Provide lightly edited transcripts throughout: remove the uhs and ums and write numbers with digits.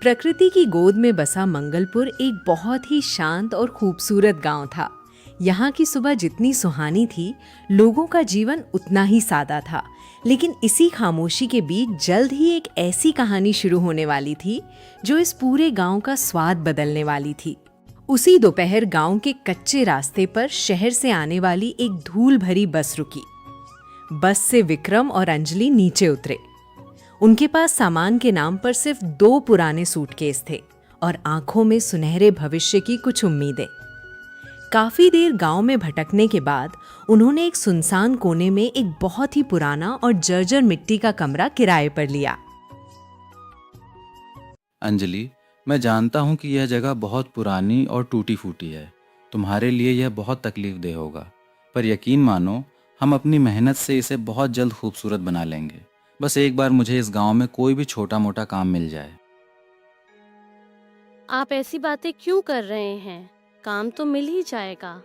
प्रकृति की गोद में बसा मंगलपुर एक बहुत ही शांत और खूबसूरत गांव था। यहाँ की सुबह जितनी सुहानी थी, लोगों का जीवन उतना ही सादा था। लेकिन इसी खामोशी के बीच जल्द ही एक ऐसी कहानी शुरू होने वाली थी जो इस पूरे गांव का स्वाद बदलने वाली थी। उसी दोपहर गांव के कच्चे रास्ते पर शहर से आने वाली एक धूल भरी बस रुकी। बस से विक्रम और अंजलि नीचे उतरे। उनके पास सामान के नाम पर सिर्फ 2 पुराने सूटकेस थे और आंखों में सुनहरे भविष्य की कुछ उम्मीदें। काफी देर गांव में भटकने के बाद उन्होंने एक सुनसान कोने में एक बहुत ही पुराना और जर्जर मिट्टी का कमरा किराए पर लिया। अंजलि, मैं जानता हूँ कि यह जगह बहुत पुरानी और टूटी फूटी है। तुम्हारे लिए यह बहुत तकलीफदेह होगा, पर यकीन मानो, हम अपनी मेहनत से इसे बहुत जल्द खूबसूरत बना लेंगे। बस एक बार मुझे इस गांव में कोई भी छोटा मोटा काम मिल जाए। आप ऐसी बातें क्यों कर रहे हैं? काम तो मिल ही जाएगा।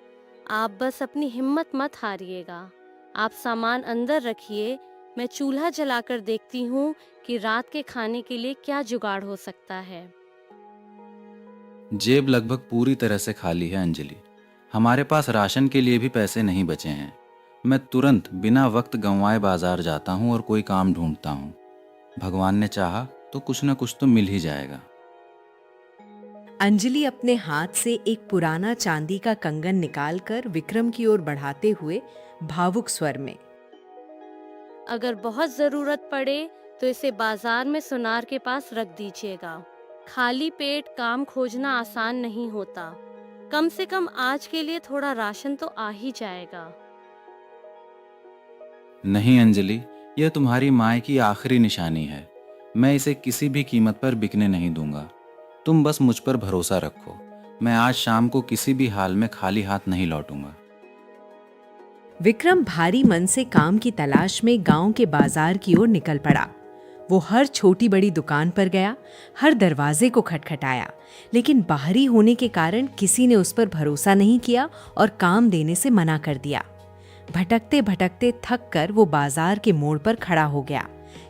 आप बस अपनी हिम्मत मत हारिएगा। आप सामान अंदर रखिए, मैं चूल्हा जलाकर देखती हूँ कि रात के खाने के लिए क्या जुगाड़ हो सकता है। जेब लगभग पूरी तरह से खाली है अंजलि। हमारे पास राशन के लिए भी पैसे नहीं बचे हैं। मैं तुरंत बिना वक्त गंवाए बाजार जाता हूँ और कोई काम ढूंढता हूँ। भगवान ने चाहा तो कुछ न कुछ तो मिल ही जाएगा। अंजलि अपने हाथ से एक पुराना चांदी का कंगन निकालकर विक्रम की ओर बढ़ाते हुए भावुक स्वर में, अगर बहुत जरूरत पड़े तो इसे बाजार में सुनार के पास रख दीजिएगा। खाली पेट काम खोजना आसान नहीं होता। कम से कम आज के लिए थोड़ा राशन तो आ ही जाएगा। नहीं अंजलि, यह तुम्हारी माँ की आखिरी निशानी है। मैं इसे किसी भी कीमत पर बिकने नहीं दूंगा। तुम बस मुझ पर भरोसा रखो। मैं आज शाम को किसी भी हाल में खाली हाथ नहीं लौटूंगा। विक्रम भारी मन से काम की तलाश में गांव के बाजार की ओर निकल पड़ा। वो हर छोटी बड़ी दुकान पर गया, हर दरवाजे को खटखटाया, लेकिन बाहरी होने के कारण किसी ने उस पर भरोसा नहीं किया और काम देने से मना कर दिया। भटकते भटकते थक कर वो बाजार के मोड़ पर खड़ा हो गया,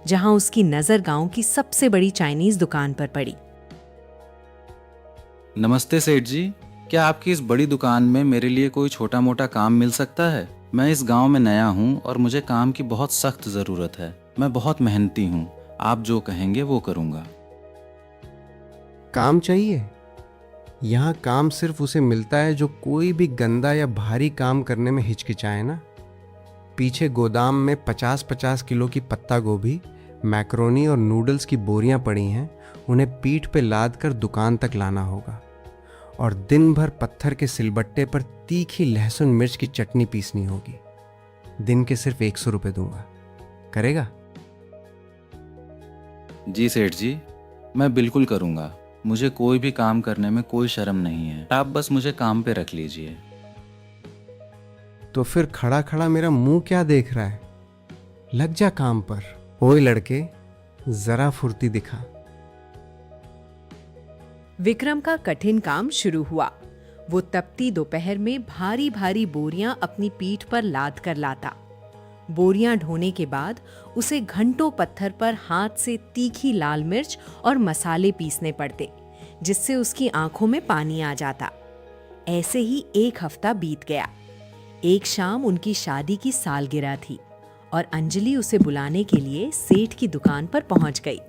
जहां उसकी नजर गांव की सबसे बड़ी चाइनीज दुकान पर पड़ी। नमस्ते सेठ जी, क्या आपकी इस बड़ी दुकान में मेरे लिए कोई छोटा मोटा काम मिल सकता है? मैं इस गांव में नया हूं और मुझे काम की बहुत सख्त ज़रूरत है। मैं बहुत मेहनती हूं। आप जो कहेंगे वो करूंगा। काम चाहिए? यहाँ काम सिर्फ उसे मिलता है जो कोई भी गंदा या भारी काम करने में हिचकिचाए ना। पीछे गोदाम में 50-50 किलो की पत्ता गोभी, मैक्रोनी और नूडल्स की बोरियां पड़ी हैं। उन्हें पीठ पे लाद कर दुकान तक लाना होगा और दिन भर पत्थर के सिलबट्टे पर तीखी लहसुन मिर्च की चटनी पीसनी होगी। दिन के सिर्फ 100 रुपये दूंगा। करेगा? जी सेठ जी, मैं बिल्कुल करूंगा। मुझे कोई भी काम करने में कोई शर्म नहीं है। आप बस मुझे काम पे रख लीजिए। तो फिर खड़ा खड़ा मेरा मुंह क्या देख रहा है? लग जा काम पर। ओए लड़के, जरा फुर्ती दिखा। विक्रम का कठिन काम शुरू हुआ। वो तपती दोपहर में भारी भारी बोरियां अपनी पीठ पर लाद कर लाता। बोरियां ढोने के बाद उसे घंटों पत्थर पर हाथ से तीखी लाल मिर्च और मसाले पीसने पड़ते, जिससे उसकी आंखों में पानी आ जाता। ऐसे ही 1 हफ्ता बीत गया। एक शाम उनकी शादी की सालगिरह थी और अंजलि उसे बुलाने के लिए सेठ की दुकान पर पहुंच गई।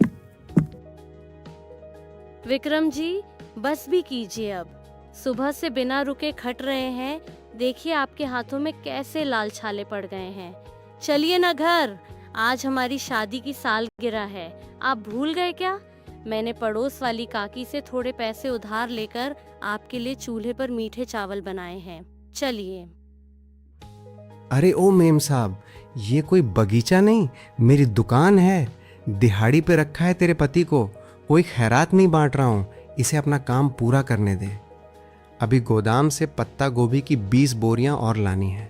विक्रम जी, बस भी कीजिए अब। सुबह से बिना रुके खट रहे हैं। देखिए आपके हाथों में कैसे लाल छाले पड़ गए हैं। चलिए ना घर, आज हमारी शादी की सालगिरह है। आप भूल गए क्या? मैंने पड़ोस वाली काकी से थोड़े पैसे उधार लेकर आपके लिए चूल्हे पर मीठे चावल बनाए हैं। चलिए। अरे ओ मेम साहब, ये कोई बगीचा नहीं, मेरी दुकान है। दिहाड़ी पे रखा है तेरे पति को। कोई खैरात नहीं बांट रहा हूँ। इसे अपना काम पूरा करने दे। अभी गोदाम से पत्ता गोभी की 20 बोरियां और लानी है।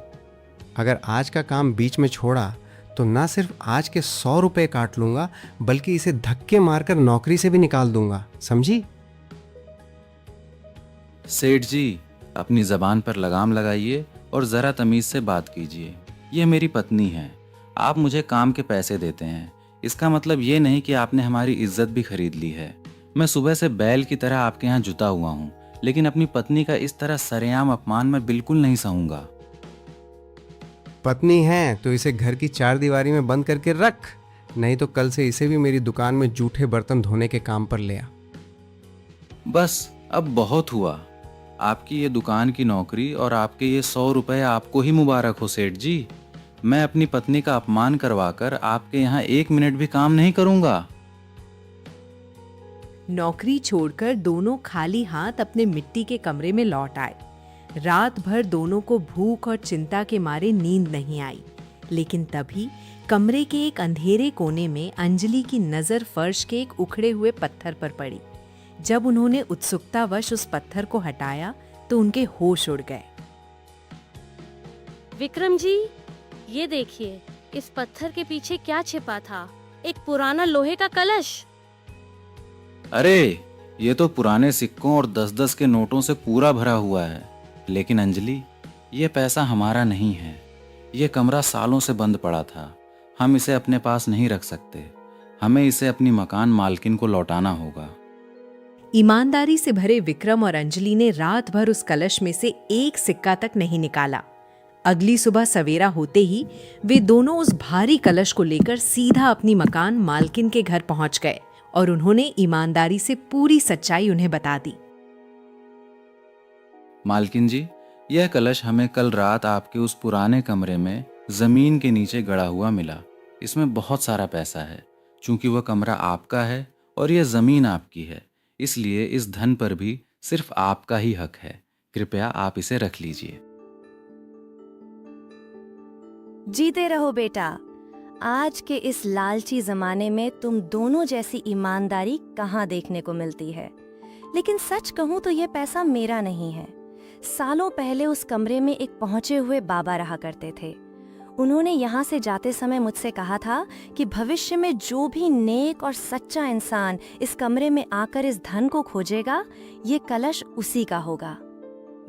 अगर आज का काम बीच में छोड़ा तो ना सिर्फ आज के 100 रुपये काट लूंगा, बल्कि इसे धक्के मारकर नौकरी से भी निकाल दूंगा। समझी? सेठ जी, अपनी जबान पर लगाम लगाइए और जरा तमीज से बात कीजिए। यह मेरी पत्नी है। आप मुझे काम के पैसे देते हैं, इसका मतलब ये नहीं कि आपने हमारी इज्जत भी खरीद ली है। मैं सुबह से बैल की तरह आपके यहाँ जुटा हुआ हूँ, लेकिन अपनी पत्नी का इस तरह सरेआम अपमान मैं बिल्कुल नहीं सहूंगा। पत्नी है तो इसे घर की चार दीवारी में बंद करके रख, नहीं तो कल से इसे भी मेरी दुकान में जूठे बर्तन धोने के काम पर ले आ। बस अब बहुत हुआ। आपकी ये दुकान की नौकरी और आपके ये 100 रुपए आपको ही मुबारक हो सेठ जी। मैं अपनी पत्नी का अपमान करवाकर आपके यहाँ 1 मिनट भी काम नहीं करूंगा। नौकरी छोड़कर दोनों खाली हाथ अपने मिट्टी के कमरे में लौट आए। रात भर दोनों को भूख और चिंता के मारे नींद नहीं आई, लेकिन तभी कमरे के एक अंधेरे कोने में अंजलि की नजर फर्श के एक उखड़े हुए पत्थर पर पड़ी। जब उन्होंने उत्सुकतावश उस पत्थर को हटाया तो उनके होश उड़ गए। विक्रम जी, ये देखिए, इस पत्थर के पीछे क्या छिपा था? एक पुराना लोहे का कलश। अरे, ये तो पुराने सिक्कों और 10-10 के नोटों से पूरा भरा हुआ है। लेकिन अंजलि, ये पैसा हमारा नहीं है। ये कमरा सालों से बंद पड़ा था। हम इसे अपने पास नहीं रख सकते। हमें इसे अपनी मकान मालकिन को लौटाना होगा। ईमानदारी से भरे विक्रम और अंजलि ने रात भर उस कलश में से एक सिक्का तक नहीं निकाला। अगली सुबह सवेरा होते ही वे दोनों उस भारी कलश को लेकर सीधा अपनी मकान मालकिन के घर पहुंच गए और उन्होंने ईमानदारी से पूरी सच्चाई उन्हें बता दी। मालकिन जी, यह कलश हमें कल रात आपके उस पुराने कमरे में जमीन के नीचे गड़ा हुआ मिला। इसमें बहुत सारा पैसा है। चूंकि वह कमरा आपका है और यह जमीन आपकी है, इसलिए इस धन पर भी सिर्फ आपका ही हक है। कृपया आप इसे रख लीजिए। जीते रहो बेटा। आज के इस लालची जमाने में तुम दोनों जैसी ईमानदारी कहाँ देखने को मिलती है। लेकिन सच कहूँ तो यह पैसा मेरा नहीं है। सालों पहले उस कमरे में एक पहुंचे हुए बाबा रहा करते थे। उन्होंने यहाँ से जाते समय मुझसे कहा था कि भविष्य में जो भी नेक और सच्चा इंसान इस कमरे में आकर इस धन को खोजेगा, ये कलश उसी का होगा।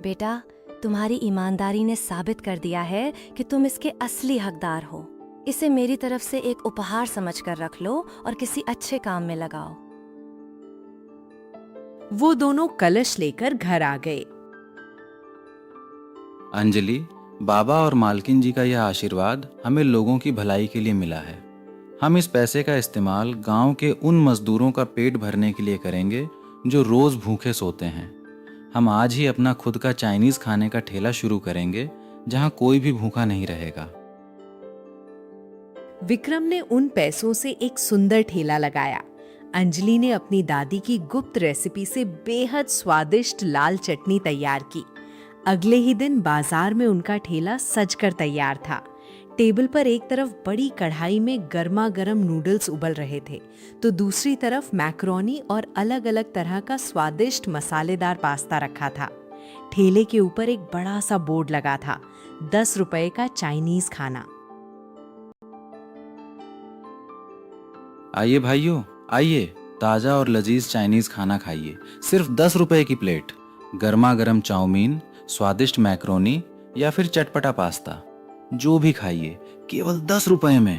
बेटा, तुम्हारी ईमानदारी ने साबित कर दिया है कि तुम इसके असली हकदार हो। इसे मेरी तरफ से एक उपहार समझकर रख लो और किसी अच्छे काम में लगाओ। वो दोनों कलश लेकर घर आ गए। अंजलि, बाबा और मालकिन जी का यह आशीर्वाद हमें लोगों की भलाई के लिए मिला है। हम इस पैसे का इस्तेमाल गांव के उन मजदूरों का पेट भरने के लिए करेंगे जो रोज भूखे सोते हैं। हम आज ही अपना खुद का चाइनीज खाने का ठेला शुरू करेंगे, जहां कोई भी भूखा नहीं रहेगा। विक्रम ने उन पैसों से एक सुंदर ठेला लगाया। अंजलि ने अपनी दादी की गुप्त रेसिपी से बेहद स्वादिष्ट लाल चटनी तैयार की। अगले ही दिन बाजार में उनका ठेला सजकर तैयार था। टेबल पर एक तरफ बड़ी कढ़ाई में गर्मा गर्म नूडल्स उबल रहे थे, तो दूसरी तरफ मैक्रोनी और अलग अलग तरह का स्वादिष्ट मसालेदार पास्ता रखा था। ठेले के ऊपर एक बड़ा सा बोर्ड लगा था, 10 रुपए का चाइनीज खाना। आइए भाइयों, आइए, ताज़ा और लजीज चाइनीज खाना खाइए। सिर्फ 10 रुपए की प्लेट। गर्मा गर्म चाउमीन, स्वादिष्ट मैक्रोनी या फिर चटपटा पास्ता, जो भी खाइए, केवल 10 रुपए में।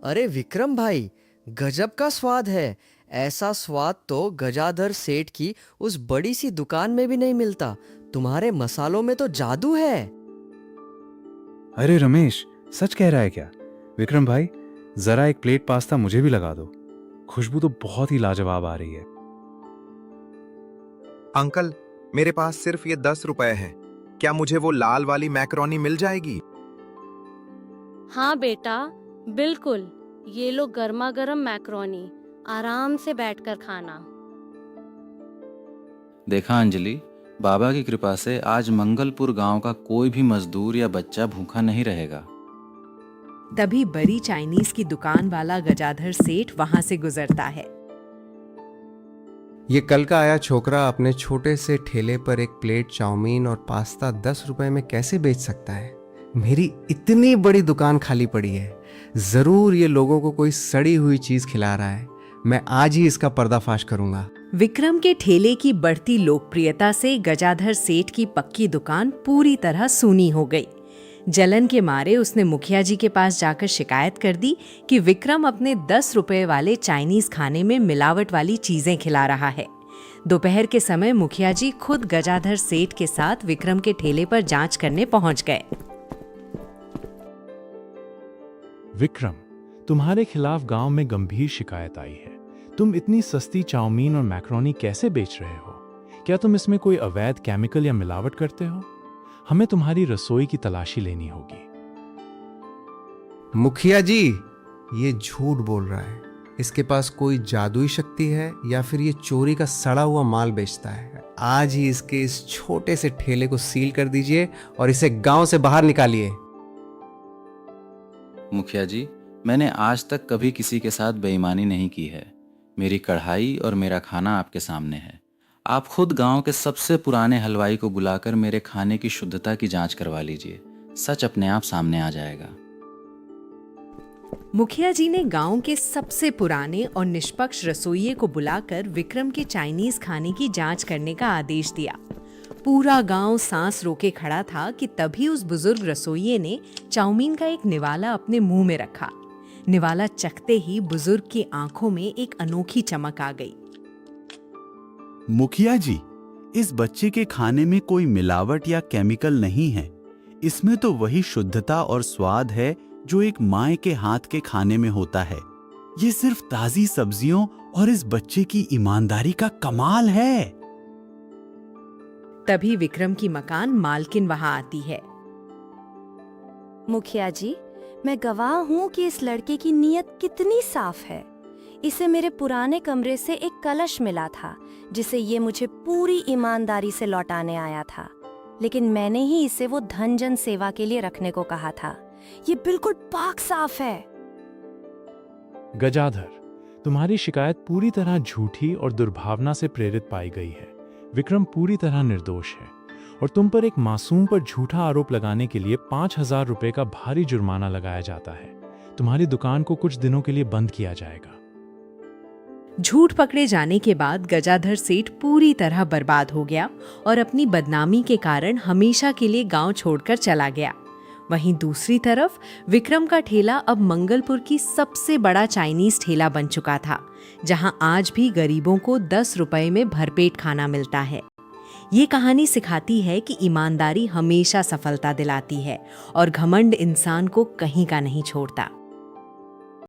अरे विक्रम भाई, गजब का स्वाद है। ऐसा स्वाद तो गजाधर सेठ की उस बड़ी सी दुकान में भी नहीं मिलता। तुम्हारे मसालों में तो जादू है। अरे रमेश, सच कह रहा है क्या? विक्रम भाई, जरा एक प्लेट पास्ता मुझे भी लगा दो। खुशबू तो बहुत ही लाजवाब आ रही है। अंकल, मेरे पास सिर्फ ये 10 रुपए है। क्या मुझे वो लाल वाली मैक्रोनी मिल जाएगी? हाँ बेटा, बिल्कुल। ये लो गर्मा गर्म मैक्रोनी, आराम से बैठकर खाना। देखा अंजलि, बाबा की कृपा से आज मंगलपुर गांव का कोई भी मजदूर या बच्चा भूखा नहीं रहेगा। तभी बड़ी चाइनीज की दुकान वाला गजाधर सेठ वहां से गुजरता है। ये कल का आया छोकरा अपने छोटे से ठेले पर एक प्लेट चाउमीन और पास्ता 10 रुपए में कैसे बेच सकता है? मेरी इतनी बड़ी दुकान खाली पड़ी है, जरूर ये लोगों को कोई सड़ी हुई चीज खिला रहा है। मैं आज ही इसका पर्दाफाश करूंगा। विक्रम के ठेले की बढ़ती लोकप्रियता से गजाधर सेठ की पक्की दुकान पूरी तरह सूनी हो गई। जलन के मारे उसने मुखिया जी के पास जाकर शिकायत कर दी कि विक्रम अपने 10 रुपए वाले चाइनीज खाने में मिलावट वाली चीजें खिला रहा है। दोपहर के समय मुखिया जी खुद गजाधर सेठ के साथ विक्रम के ठेले पर जांच करने पहुंच गए। विक्रम, तुम्हारे खिलाफ गांव में गंभीर शिकायत आई है। तुम इतनी सस्ती चाउमीन और मैक्रोनी कैसे बेच रहे हो? क्या तुम इसमें कोई अवैध केमिकल या मिलावट करते हो? हमें तुम्हारी रसोई की तलाशी लेनी होगी। मुखिया जी, ये झूठ बोल रहा है। इसके पास कोई जादुई शक्ति है या फिर ये चोरी का सड़ा हुआ माल बेचता है। आज ही इसके इस छोटे से ठेले को सील कर दीजिए और इसे गांव से बाहर निकालिए। मुखिया जी, मैंने आज तक कभी किसी के साथ बेईमानी नहीं की है। मेरी कढ़ाई और मेरा खाना आपके सामने है। आप खुद गांव के सबसे पुराने हलवाई को बुलाकर मेरे खाने की शुद्धता की जांच करवा लीजिए। सच अपने आप सामने आ जाएगा। मुखिया जी ने गांव के सबसे पुराने और निष्पक्ष रसोइये को बुलाकर विक्रम के चाइनीज खाने की जांच करने का आदेश दिया। पूरा गांव सांस रोके खड़ा था कि तभी उस बुजुर्ग रसोइये ने चाउमीन का एक निवाला अपने मुंह में रखा। निवाला चखते ही बुजुर्ग की आंखों में एक अनोखी चमक आ गई। मुखिया जी, इस बच्चे के खाने में कोई मिलावट या केमिकल नहीं है। इसमें तो वही शुद्धता और स्वाद है जो एक माँ के हाथ के खाने में होता है। ये सिर्फ ताजी सब्जियों और इस बच्चे की ईमानदारी का कमाल है। तभी विक्रम की मकान मालकिन वहां आती है। मुखिया जी, मैं गवाह हूँ कि इस लड़के की नीयत कितनी साफ है। इसे मेरे पुराने कमरे से एक कलश मिला था जिसे ये मुझे पूरी ईमानदारी से लौटाने आया था, लेकिन मैंने ही इसे वो धन जन सेवा के लिए रखने को कहा था। ये बिल्कुल पाक साफ है। गजाधर, तुम्हारी शिकायत पूरी तरह झूठी और दुर्भावना से प्रेरित पाई गई है। विक्रम पूरी तरह निर्दोष है और तुम पर एक मासूम पर झूठा आरोप लगाने के लिए 5,000 रुपए का भारी जुर्माना लगाया जाता है। तुम्हारी दुकान को कुछ दिनों के लिए बंद किया जाएगा। झूठ पकड़े जाने के बाद गजाधर सेठ पूरी तरह बर्बाद हो गया और अपनी बदनामी के कारण हमेशा के लिए गांव छोड़कर चला गया। वहीं दूसरी तरफ विक्रम का ठेला अब मंगलपुर की सबसे बड़ा चाइनीज ठेला बन चुका था, जहां आज भी गरीबों को 10 रुपए में भरपेट खाना मिलता है। ये कहानी सिखाती है कि ईमानदारी हमेशा सफलता दिलाती है और घमंड इंसान को कहीं का नहीं छोड़ता।